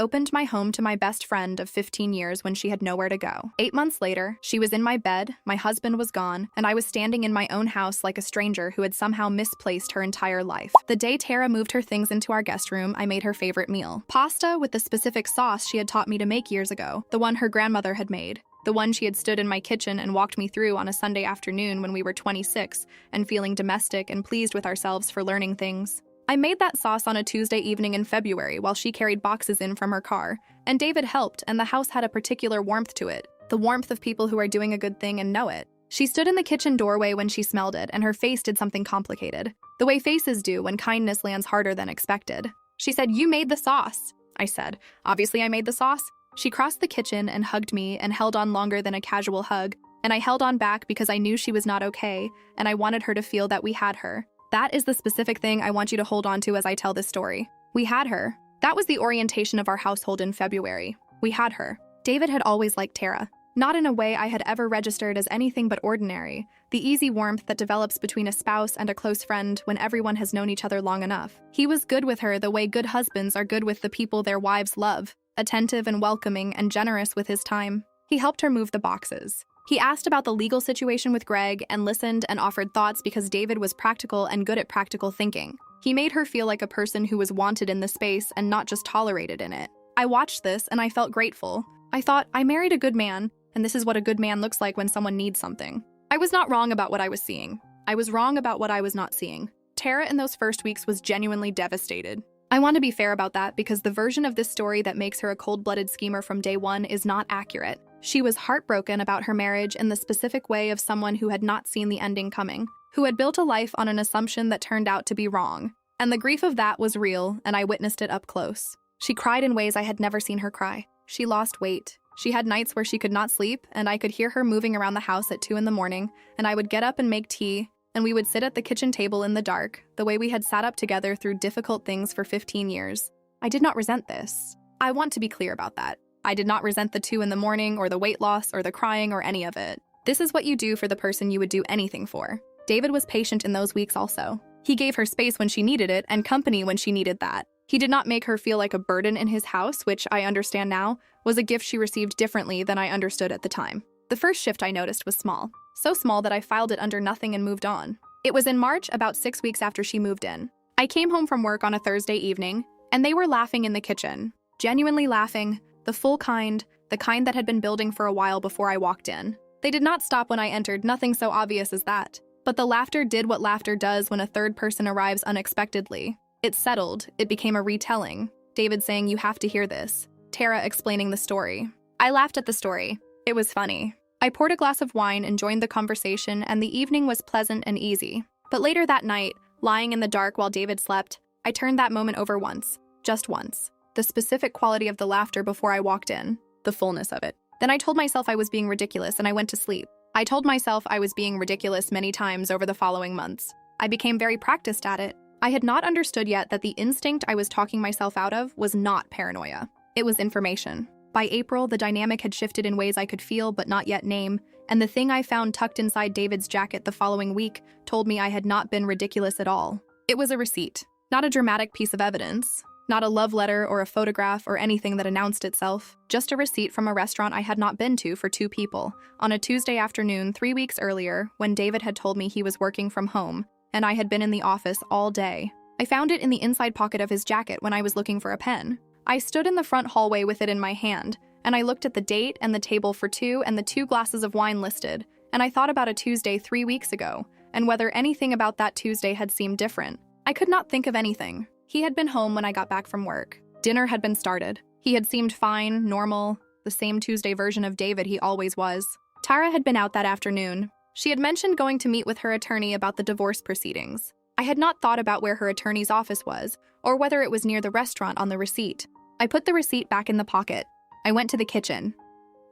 opened my home to my best friend of 15 years when she had nowhere to go. 8 months later, she was in my bed, my husband was gone, and I was standing in my own house like a stranger who had somehow misplaced her entire life. The day Tara moved her things into our guest room, I made her favorite meal. Pasta with the specific sauce she had taught me to make years ago, the one her grandmother had made. The one she had stood in my kitchen and walked me through on a Sunday afternoon when we were 26 and feeling domestic and pleased with ourselves for learning things. I made that sauce on a Tuesday evening in February while she carried boxes in from her car, and David helped, and the house had a particular warmth to it, the warmth of people who are doing a good thing and know it. She stood in the kitchen doorway when she smelled it, and her face did something complicated, the way faces do when kindness lands harder than expected. She said, "You made the sauce." I said, "Obviously I made the sauce." She crossed the kitchen and hugged me and held on longer than a casual hug, and I held on back because I knew she was not okay, and I wanted her to feel that we had her. That is the specific thing I want you to hold on to as I tell this story. We had her. That was the orientation of our household in February. We had her. David had always liked Tara. Not in a way I had ever registered as anything but ordinary, the easy warmth that develops between a spouse and a close friend when everyone has known each other long enough. He was good with her the way good husbands are good with the people their wives love, attentive and welcoming and generous with his time. He helped her move the boxes. He asked about the legal situation with Greg and listened and offered thoughts because David was practical and good at practical thinking. He made her feel like a person who was wanted in the space and not just tolerated in it. I watched this and I felt grateful. I thought, I married a good man, and this is what a good man looks like when someone needs something. I was not wrong about what I was seeing. I was wrong about what I was not seeing. Tara in those first weeks was genuinely devastated. I want to be fair about that because the version of this story that makes her a cold-blooded schemer from day one is not accurate. She was heartbroken about her marriage in the specific way of someone who had not seen the ending coming, who had built a life on an assumption that turned out to be wrong. And the grief of that was real, and I witnessed it up close. She cried in ways I had never seen her cry. She lost weight. She had nights where she could not sleep, and I could hear her moving around the house at 2 in the morning, and I would get up and make tea, and we would sit at the kitchen table in the dark, the way we had sat up together through difficult things for 15 years. I did not resent this. I want to be clear about that. I did not resent the 2 in the morning or the weight loss or the crying or any of it. This is what you do for the person you would do anything for. David was patient in those weeks also. He gave her space when she needed it and company when she needed that. He did not make her feel like a burden in his house, which I understand now was a gift she received differently than I understood at the time. The first shift I noticed was small. So small that I filed it under nothing and moved on. It was in March, about 6 weeks after she moved in. I came home from work on a Thursday evening, and they were laughing in the kitchen. Genuinely laughing, the full kind, the kind that had been building for a while before I walked in. They did not stop when I entered, nothing so obvious as that. But the laughter did what laughter does when a third person arrives unexpectedly. It settled, it became a retelling. David saying, "You have to hear this." Tara explaining the story. I laughed at the story. It was funny. I poured a glass of wine and joined the conversation, and the evening was pleasant and easy. But later that night, lying in the dark while David slept, I turned that moment over once. Just once. The specific quality of the laughter before I walked in. The fullness of it. Then I told myself I was being ridiculous and I went to sleep. I told myself I was being ridiculous many times over the following months. I became very practiced at it. I had not understood yet that the instinct I was talking myself out of was not paranoia. It was information. By April, the dynamic had shifted in ways I could feel but not yet name, and the thing I found tucked inside David's jacket the following week told me I had not been ridiculous at all. It was a receipt, not a dramatic piece of evidence, not a love letter or a photograph or anything that announced itself, just a receipt from a restaurant I had not been to for 2 people, on a Tuesday afternoon 3 weeks earlier when David had told me he was working from home, and I had been in the office all day. I found it in the inside pocket of his jacket when I was looking for a pen. I stood in the front hallway with it in my hand, and I looked at the date and the table for 2 and the 2 glasses of wine listed, and I thought about a Tuesday 3 weeks ago, and whether anything about that Tuesday had seemed different. I could not think of anything. He had been home when I got back from work. Dinner had been started. He had seemed fine, normal, the same Tuesday version of David he always was. Tara had been out that afternoon. She had mentioned going to meet with her attorney about the divorce proceedings. I had not thought about where her attorney's office was, or whether it was near the restaurant on the receipt. I put the receipt back in the pocket. I went to the kitchen.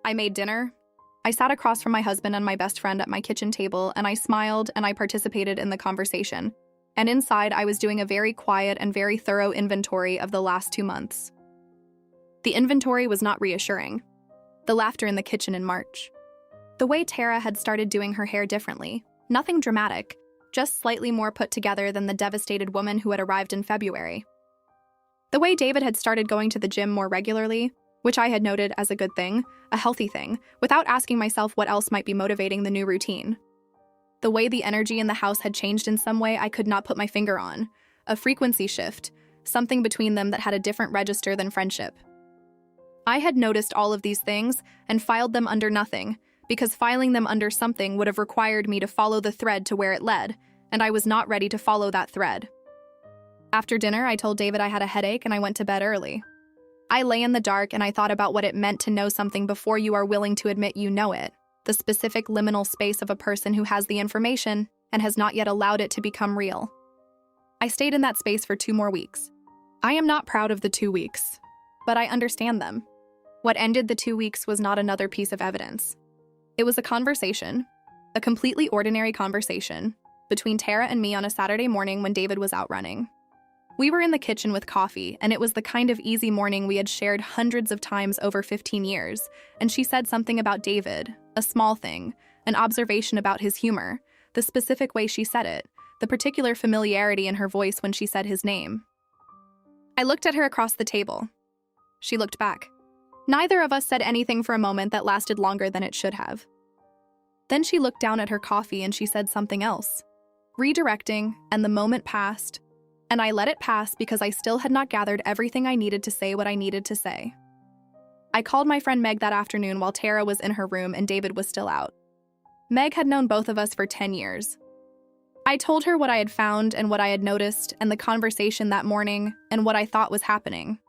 I made dinner. I sat across from my husband and my best friend at my kitchen table, and I smiled and I participated in the conversation. And inside, I was doing a very quiet and very thorough inventory of the last 2 months. The inventory was not reassuring. The laughter in the kitchen in March. The way Tara had started doing her hair differently. Nothing dramatic, just slightly more put together than the devastated woman who had arrived in February. The way David had started going to the gym more regularly, which I had noted as a good thing, a healthy thing, without asking myself what else might be motivating the new routine. The way the energy in the house had changed in some way I could not put my finger on, a frequency shift, something between them that had a different register than friendship. I had noticed all of these things and filed them under nothing, because filing them under something would have required me to follow the thread to where it led, and I was not ready to follow that thread. After dinner, I told David I had a headache and I went to bed early. I lay in the dark and I thought about what it meant to know something before you are willing to admit you know it, the specific liminal space of a person who has the information and has not yet allowed it to become real. I stayed in that space for 2 more weeks. I am not proud of the 2 weeks, but I understand them. What ended the 2 weeks was not another piece of evidence. It was a conversation, a completely ordinary conversation, between Tara and me on a Saturday morning when David was out running. We were in the kitchen with coffee, and it was the kind of easy morning we had shared hundreds of times over 15 years, and she said something about David, a small thing, an observation about his humor, the specific way she said it, the particular familiarity in her voice when she said his name. I looked at her across the table. She looked back. Neither of us said anything for a moment that lasted longer than it should have. Then she looked down at her coffee and she said something else, redirecting, and the moment passed, and I let it pass because I still had not gathered everything I needed to say what I needed to say. I called my friend Meg that afternoon while Tara was in her room and David was still out. Meg had known both of us for 10 years. I told her what I had found and what I had noticed and the conversation that morning and what I thought was happening.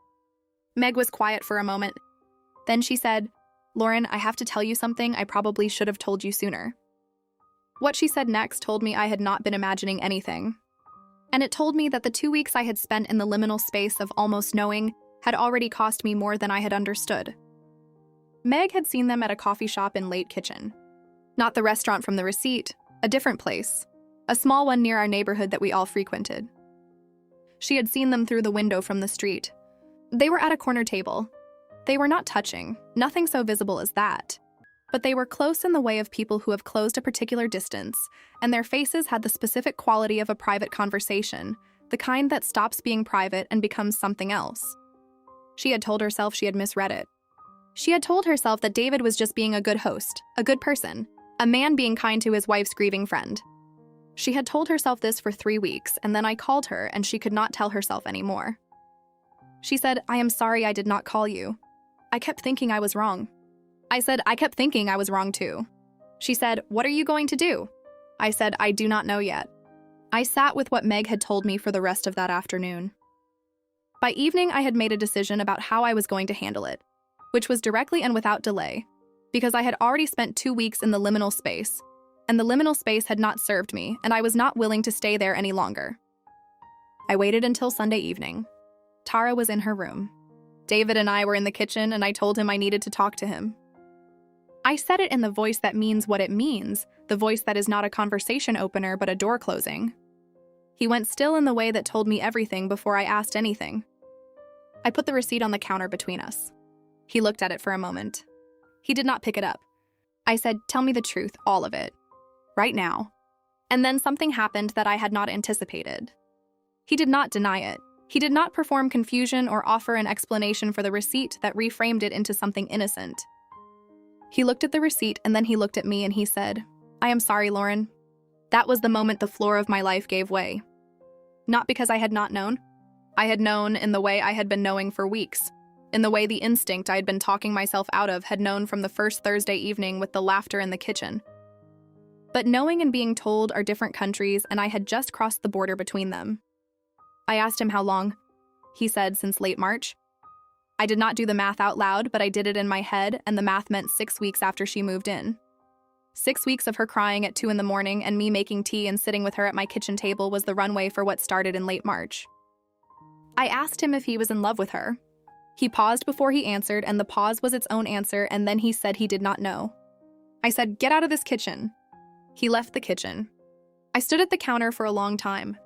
Meg was quiet for a moment. Then she said, "Lauren, I have to tell you something I probably should have told you sooner." What she said next told me I had not been imagining anything. And it told me that the 2 weeks I had spent in the liminal space of almost knowing had already cost me more than I had understood. Meg had seen them at a coffee shop in Late Kitchen. Not the restaurant from the receipt, a different place, a small one near our neighborhood that we all frequented. She had seen them through the window from the street. They were at a corner table. They were not touching, nothing so visible as that. But they were close in the way of people who have closed a particular distance, and their faces had the specific quality of a private conversation, the kind that stops being private and becomes something else. She had told herself she had misread it. She had told herself that David was just being a good host, a good person, a man being kind to his wife's grieving friend. She had told herself this for 3 weeks, and then I called her and she could not tell herself anymore. She said, "I am sorry I did not call you. I kept thinking I was wrong." I said, "I kept thinking I was wrong too." She said, "What are you going to do?" I said, "I do not know yet." I sat with what Meg had told me for the rest of that afternoon. By evening, I had made a decision about how I was going to handle it, which was directly and without delay, because I had already spent 2 weeks in the liminal space, and the liminal space had not served me, and I was not willing to stay there any longer. I waited until Sunday evening. Tara was in her room. David and I were in the kitchen, and I told him I needed to talk to him. I said it in the voice that means what it means, the voice that is not a conversation opener but a door closing. He went still in the way that told me everything before I asked anything. I put the receipt on the counter between us. He looked at it for a moment. He did not pick it up. I said, "Tell me the truth, all of it. Right now." And then something happened that I had not anticipated. He did not deny it. He did not perform confusion or offer an explanation for the receipt that reframed it into something innocent. He looked at the receipt and then he looked at me and he said, "I am sorry, Lauren." That was the moment the floor of my life gave way. Not because I had not known. I had known in the way I had been knowing for weeks, in the way the instinct I had been talking myself out of had known from the first Thursday evening with the laughter in the kitchen. But knowing and being told are different countries, and I had just crossed the border between them. I asked him how long. He said, "Since late March." I did not do the math out loud, but I did it in my head, and the math meant 6 weeks after she moved in. 6 weeks of her crying at 2 in the morning and me making tea and sitting with her at my kitchen table was the runway for what started in late March. I asked him if he was in love with her. He paused before he answered, and the pause was its own answer, and then he said he did not know. I said, "Get out of this kitchen." He left the kitchen. I stood at the counter for a long time.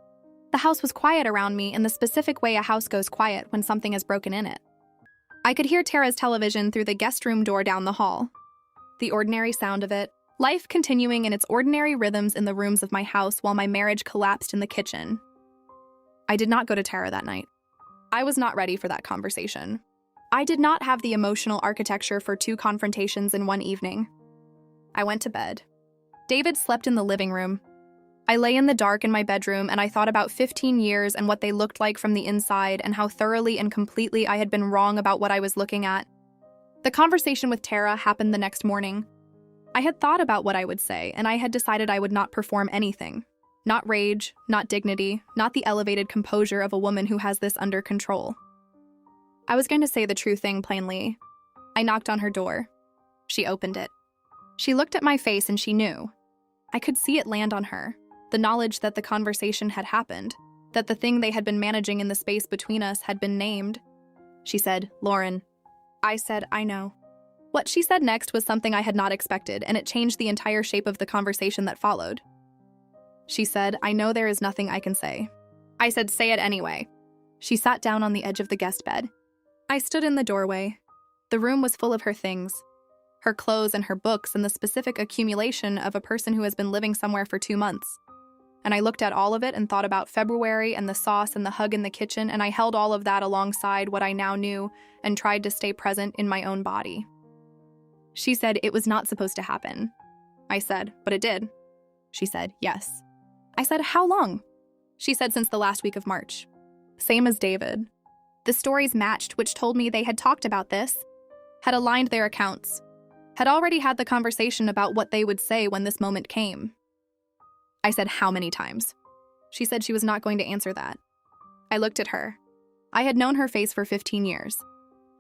The house was quiet around me in the specific way a house goes quiet when something is broken in it. I could hear Tara's television through the guest room door down the hall. The ordinary sound of it, life continuing in its ordinary rhythms in the rooms of my house while my marriage collapsed in the kitchen. I did not go to Tara that night. I was not ready for that conversation. I did not have the emotional architecture for 2 confrontations in one evening. I went to bed. David slept in the living room. I lay in the dark in my bedroom and I thought about 15 years and what they looked like from the inside and how thoroughly and completely I had been wrong about what I was looking at. The conversation with Tara happened the next morning. I had thought about what I would say, and I had decided I would not perform anything. Not rage, not dignity, not the elevated composure of a woman who has this under control. I was going to say the true thing plainly. I knocked on her door. She opened it. She looked at my face and she knew. I could see it land on her, the knowledge that the conversation had happened, that the thing they had been managing in the space between us had been named. She said, "Lauren." I said, "I know." What she said next was something I had not expected, and it changed the entire shape of the conversation that followed. She said, "I know there is nothing I can say." I said, "Say it anyway." She sat down on the edge of the guest bed. I stood in the doorway. The room was full of her things. Her clothes and her books and the specific accumulation of a person who has been living somewhere for 2 months. And I looked at all of it and thought about February and the sauce and the hug in the kitchen, and I held all of that alongside what I now knew and tried to stay present in my own body. She said, "It was not supposed to happen." I said, "But it did." She said, "Yes." I said, "How long?" She said, "Since the last week of March." Same as David. The stories matched, which told me they had talked about this, had aligned their accounts, had already had the conversation about what they would say when this moment came. I said, "How many times?" She said she was not going to answer that. I looked at her. I had known her face for 15 years.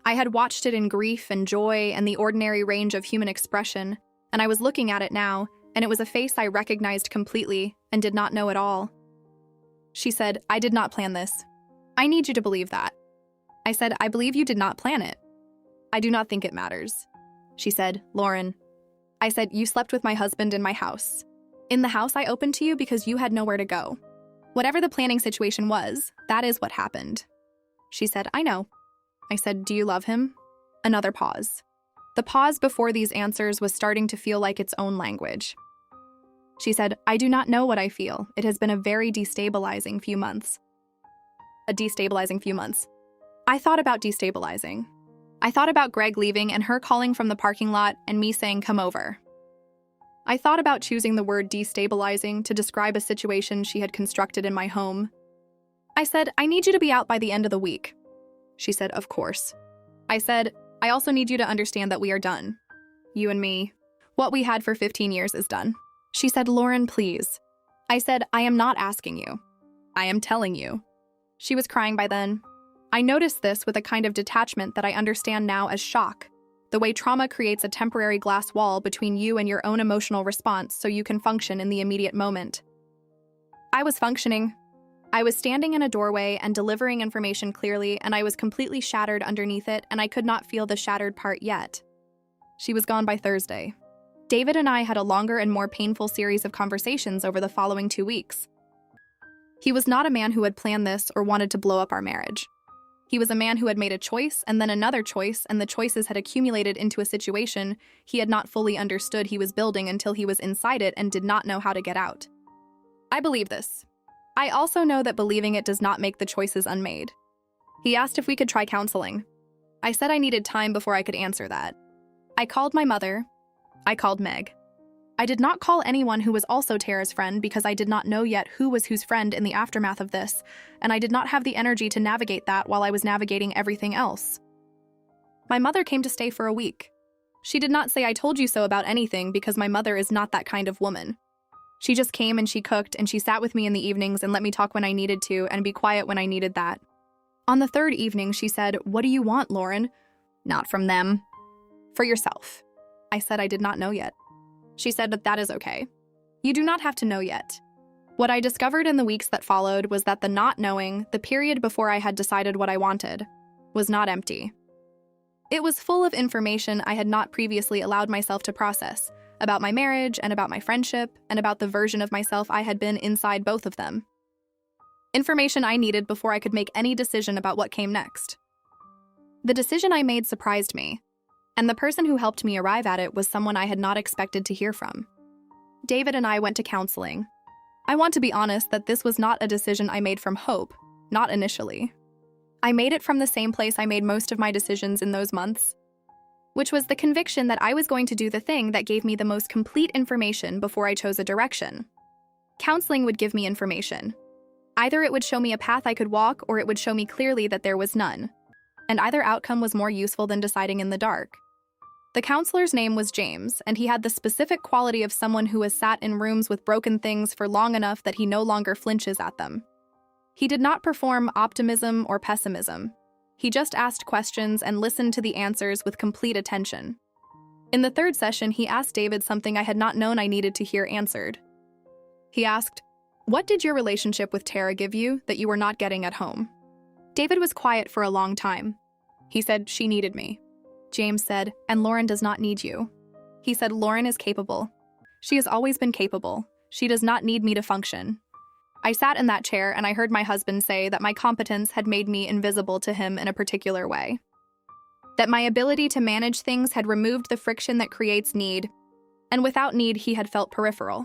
I had watched it in grief and joy and the ordinary range of human expression, and I was looking at it now, and it was a face I recognized completely and did not know at all. She said, "I did not plan this. I need you to believe that." I said, "I believe you did not plan it. I do not think it matters." She said, "Lauren." I said, "You slept with my husband in my house. In the house I opened to you because you had nowhere to go. Whatever the planning situation was, that is what happened." She said, "I know." I said, "Do you love him?" Another pause. The pause before these answers was starting to feel like its own language. She said, "I do not know what I feel. It has been a very destabilizing few months." A destabilizing few months. I thought about destabilizing. I thought about Greg leaving and her calling from the parking lot and me saying, "Come over." I thought about choosing the word destabilizing to describe a situation she had constructed in my home. I said, "I need you to be out by the end of the week." She said, "Of course." I said, "I also need you to understand that we are done. You and me. What we had for 15 years is done." She said, "Lauren, please." I said, "I am not asking you. I am telling you." She was crying by then. I noticed this with a kind of detachment that I understand now as shock. The way trauma creates a temporary glass wall between you and your own emotional response so you can function in the immediate moment. I was functioning. I was standing in a doorway and delivering information clearly, and I was completely shattered underneath it, and I could not feel the shattered part yet. She was gone by Thursday. David and I had a longer and more painful series of conversations over the following 2 weeks. He was not a man who had planned this or wanted to blow up our marriage. He was a man who had made a choice and then another choice, and the choices had accumulated into a situation he had not fully understood he was building until he was inside it and did not know how to get out. I believe this. I also know that believing it does not make the choices unmade. He asked if we could try counseling. I said I needed time before I could answer that. I called my mother. I called Meg. I did not call anyone who was also Tara's friend because I did not know yet who was whose friend in the aftermath of this, and I did not have the energy to navigate that while I was navigating everything else. My mother came to stay for a week. She did not say "I told you so" about anything because my mother is not that kind of woman. She just came and she cooked and she sat with me in the evenings and let me talk when I needed to and be quiet when I needed that. On the 3rd evening, she said, "What do you want, Lauren?" "Not from them." "For yourself." I said I did not know yet. She said that is okay. You do not have to know yet. What I discovered in the weeks that followed was that the not knowing, the period before I had decided what I wanted, was not empty. It was full of information I had not previously allowed myself to process, about my marriage and about my friendship and about the version of myself I had been inside both of them. Information I needed before I could make any decision about what came next. The decision I made surprised me, and the person who helped me arrive at it was someone I had not expected to hear from. David and I went to counseling. I want to be honest that this was not a decision I made from hope, not initially. I made it from the same place I made most of my decisions in those months, which was the conviction that I was going to do the thing that gave me the most complete information before I chose a direction. Counseling would give me information. Either it would show me a path I could walk, or it would show me clearly that there was none. And either outcome was more useful than deciding in the dark. The counselor's name was James, and he had the specific quality of someone who has sat in rooms with broken things for long enough that he no longer flinches at them. He did not perform optimism or pessimism. He just asked questions and listened to the answers with complete attention. In the third session, he asked David something I had not known I needed to hear answered. He asked, "What did your relationship with Tara give you that you were not getting at home?" David was quiet for a long time. He said, "She needed me." James said, "And Lauren does not need you." He said, "Lauren is capable. She has always been capable. She does not need me to function." I sat in that chair and I heard my husband say that my competence had made me invisible to him in a particular way. That my ability to manage things had removed the friction that creates need, and without need he had felt peripheral.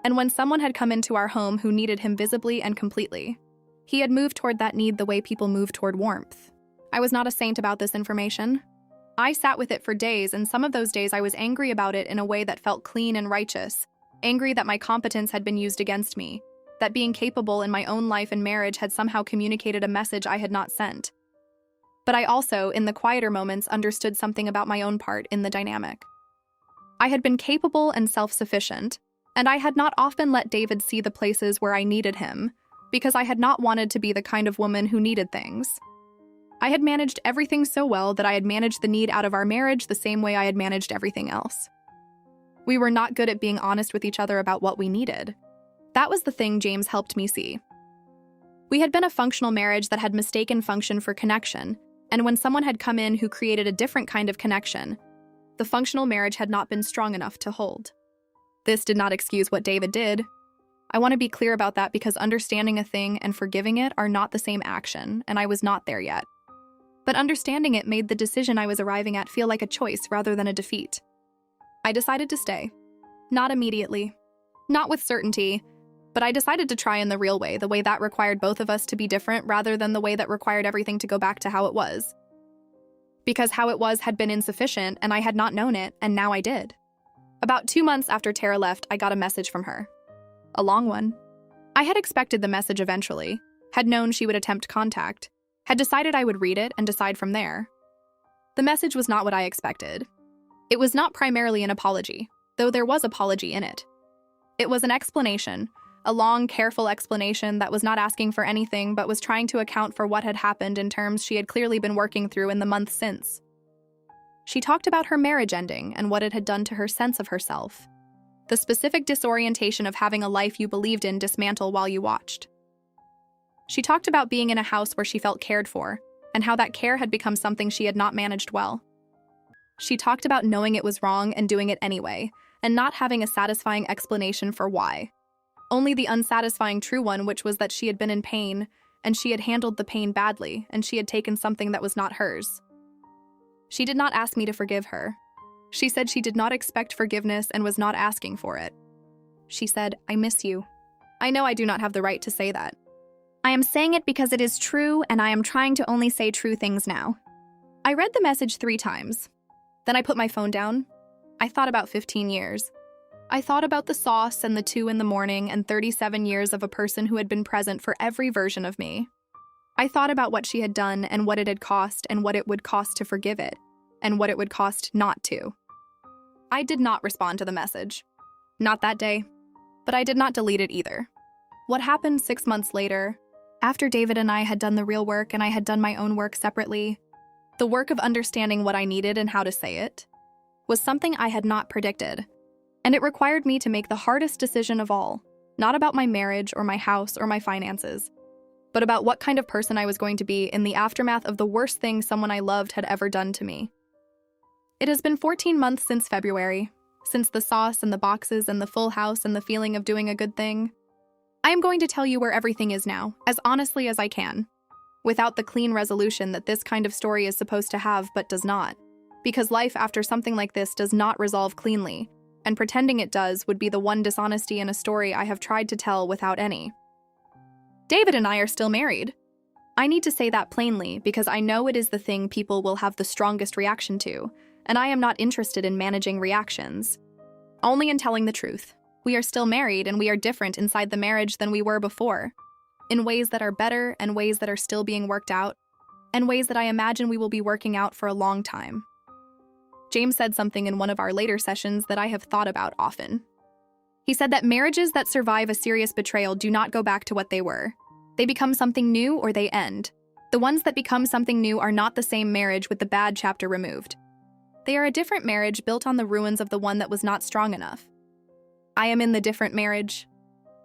And when someone had come into our home who needed him visibly and completely, he had moved toward that need the way people move toward warmth. I was not a saint about this information. I sat with it for days, and some of those days I was angry about it in a way that felt clean and righteous, angry that my competence had been used against me, that being capable in my own life and marriage had somehow communicated a message I had not sent. But I also, in the quieter moments, understood something about my own part in the dynamic. I had been capable and self-sufficient, and I had not often let David see the places where I needed him, because I had not wanted to be the kind of woman who needed things. I had managed everything so well that I had managed the need out of our marriage the same way I had managed everything else. We were not good at being honest with each other about what we needed. That was the thing James helped me see. We had been a functional marriage that had mistaken function for connection, and when someone had come in who created a different kind of connection, the functional marriage had not been strong enough to hold. This did not excuse what David did. I want to be clear about that because understanding a thing and forgiving it are not the same action, and I was not there yet. But understanding it made the decision I was arriving at feel like a choice rather than a defeat. I decided to stay. Not immediately. Not with certainty. But I decided to try in the real way, the way that required both of us to be different rather than the way that required everything to go back to how it was. Because how it was had been insufficient, and I had not known it, and now I did. About 2 months after Tara left, I got a message from her. A long one. I had expected the message eventually, had known she would attempt contact, had decided I would read it and decide from there. The message was not what I expected. It was not primarily an apology, though there was apology in it. It was an explanation, a long, careful explanation that was not asking for anything but was trying to account for what had happened in terms she had clearly been working through in the months since. She talked about her marriage ending and what it had done to her sense of herself. The specific disorientation of having a life you believed in dismantle while you watched. She talked about being in a house where she felt cared for, and how that care had become something she had not managed well. She talked about knowing it was wrong and doing it anyway, and not having a satisfying explanation for why. Only the unsatisfying true one, which was that she had been in pain, and she had handled the pain badly, and she had taken something that was not hers. She did not ask me to forgive her. She said she did not expect forgiveness and was not asking for it. She said, "I miss you." I know I do not have the right to say that. I am saying it because it is true, and I am trying to only say true things now. I read the message 3 times. Then I put my phone down. I thought about 15 years. I thought about the sauce and the 2 in the morning and 37 years of a person who had been present for every version of me. I thought about what she had done and what it had cost and what it would cost to forgive it, and what it would cost not to. I did not respond to the message. Not that day. But I did not delete it either. What happened 6 months later, after David and I had done the real work and I had done my own work separately, the work of understanding what I needed and how to say it, was something I had not predicted. And it required me to make the hardest decision of all, not about my marriage or my house or my finances, but about what kind of person I was going to be in the aftermath of the worst thing someone I loved had ever done to me. It has been 14 months since February, since the sauce and the boxes and the full house and the feeling of doing a good thing. I am going to tell you where everything is now, as honestly as I can, without the clean resolution that this kind of story is supposed to have but does not, because life after something like this does not resolve cleanly, and pretending it does would be the one dishonesty in a story I have tried to tell without any. David and I are still married. I need to say that plainly because I know it is the thing people will have the strongest reaction to, and I am not interested in managing reactions. Only in telling the truth. We are still married and we are different inside the marriage than we were before, in ways that are better and ways that are still being worked out, and ways that I imagine we will be working out for a long time. James said something in one of our later sessions that I have thought about often. He said that marriages that survive a serious betrayal do not go back to what they were. They become something new or they end. The ones that become something new are not the same marriage with the bad chapter removed. They are a different marriage built on the ruins of the one that was not strong enough. I am in the different marriage.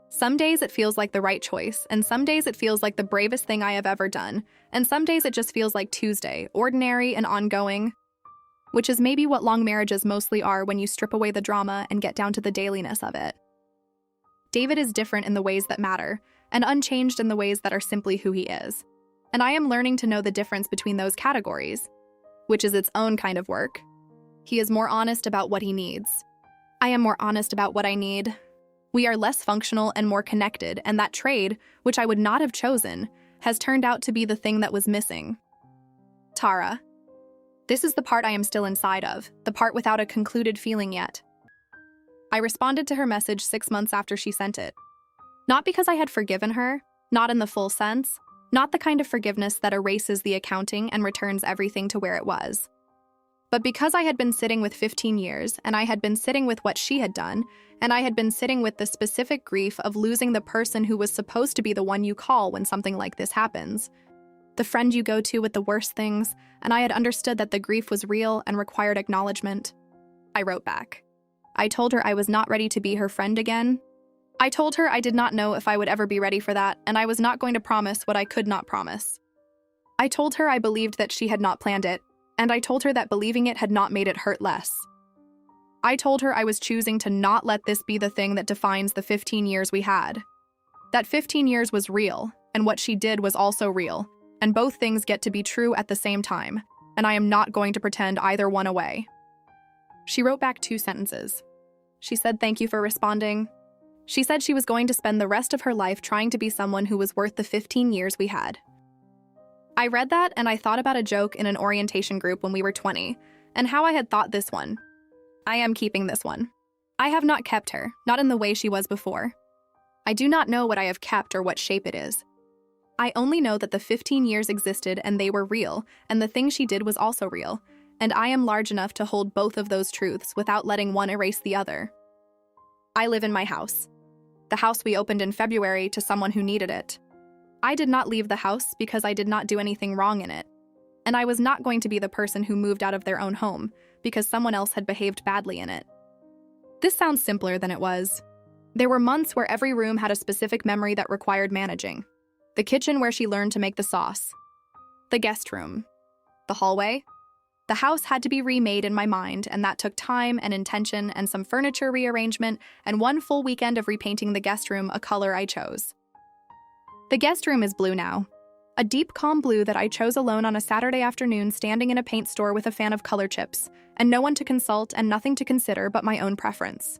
Some days it feels like the right choice, and some days it feels like the bravest thing I have ever done, and some days it just feels like Tuesday, ordinary and ongoing, which is maybe what long marriages mostly are when you strip away the drama and get down to the dailiness of it. David is different in the ways that matter, and unchanged in the ways that are simply who he is. And I am learning to know the difference between those categories, which is its own kind of work. He is more honest about what he needs. I am more honest about what I need. We are less functional and more connected, and that trade, which I would not have chosen, has turned out to be the thing that was missing. Tara. This is the part I am still inside of, the part without a concluded feeling yet. I responded to her message 6 months after she sent it. Not because I had forgiven her, not in the full sense, not the kind of forgiveness that erases the accounting and returns everything to where it was. But because I had been sitting with 15 years, and I had been sitting with what she had done, and I had been sitting with the specific grief of losing the person who was supposed to be the one you call when something like this happens, the friend you go to with the worst things, and I had understood that the grief was real and required acknowledgement. I wrote back. I told her I was not ready to be her friend again. I told her I did not know if I would ever be ready for that, and I was not going to promise what I could not promise. I told her I believed that she had not planned it, and I told her that believing it had not made it hurt less. I told her I was choosing to not let this be the thing that defines the 15 years we had. That 15 years was real, and what she did was also real, and both things get to be true at the same time, and I am not going to pretend either one away. She wrote back 2 sentences. She said thank you for responding. She said she was going to spend the rest of her life trying to be someone who was worth the 15 years we had. I read that and I thought about a joke in an orientation group when we were 20, and how I had thought this one. I am keeping this one. I have not kept her, not in the way she was before. I do not know what I have kept or what shape it is. I only know that the 15 years existed and they were real, and the thing she did was also real, and I am large enough to hold both of those truths without letting one erase the other. I live in my house. The house we opened in February to someone who needed it. I did not leave the house because I did not do anything wrong in it, and I was not going to be the person who moved out of their own home because someone else had behaved badly in it. This sounds simpler than it was. There were months where every room had a specific memory that required managing. The kitchen where she learned to make the sauce. The guest room. The hallway. The house had to be remade in my mind, and that took time and intention and some furniture rearrangement and one full weekend of repainting the guest room a color I chose. The guest room is blue now. A deep, calm blue that I chose alone on a Saturday afternoon standing in a paint store with a fan of color chips, and no one to consult and nothing to consider but my own preference.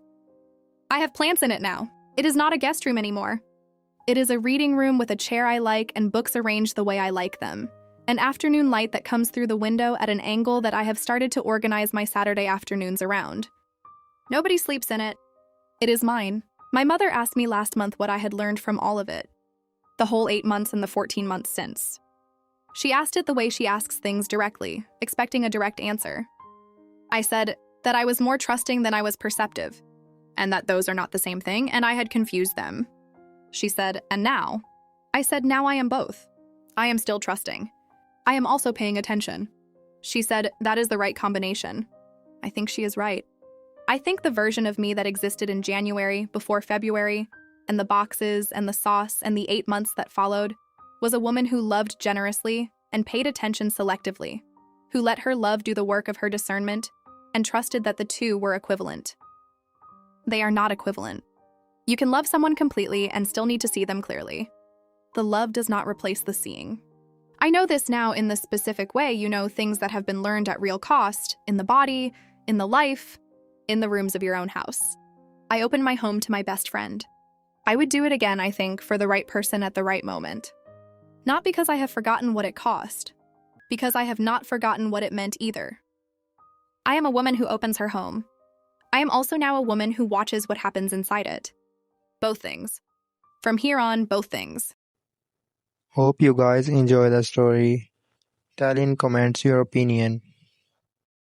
I have plants in it now. It is not a guest room anymore. It is a reading room with a chair I like and books arranged the way I like them. An afternoon light that comes through the window at an angle that I have started to organize my Saturday afternoons around. Nobody sleeps in it. It is mine. My mother asked me last month what I had learned from all of it. The whole 8 months and the 14 months since. She asked it the way she asks things directly, expecting a direct answer. I said that I was more trusting than I was perceptive, and that those are not the same thing, and I had confused them. She said, and now? I said, now I am both. I am still trusting. I am also paying attention. She said, that is the right combination. I think she is right. I think the version of me that existed in January, before February, and the boxes and the sauce and the 8 months that followed, was a woman who loved generously and paid attention selectively, who let her love do the work of her discernment and trusted that the two were equivalent. They are not equivalent. You can love someone completely and still need to see them clearly. The love does not replace the seeing. I know this now in the specific way you know things that have been learned at real cost, in the body, in the life, in the rooms of your own house. I opened my home to my best friend. I would do it again, I think, for the right person at the right moment. Not because I have forgotten what it cost, because I have not forgotten what it meant either. I am a woman who opens her home. I am also now a woman who watches what happens inside it. Both things. From here on, both things. Hope you guys enjoy the story. Tell in comments your opinion.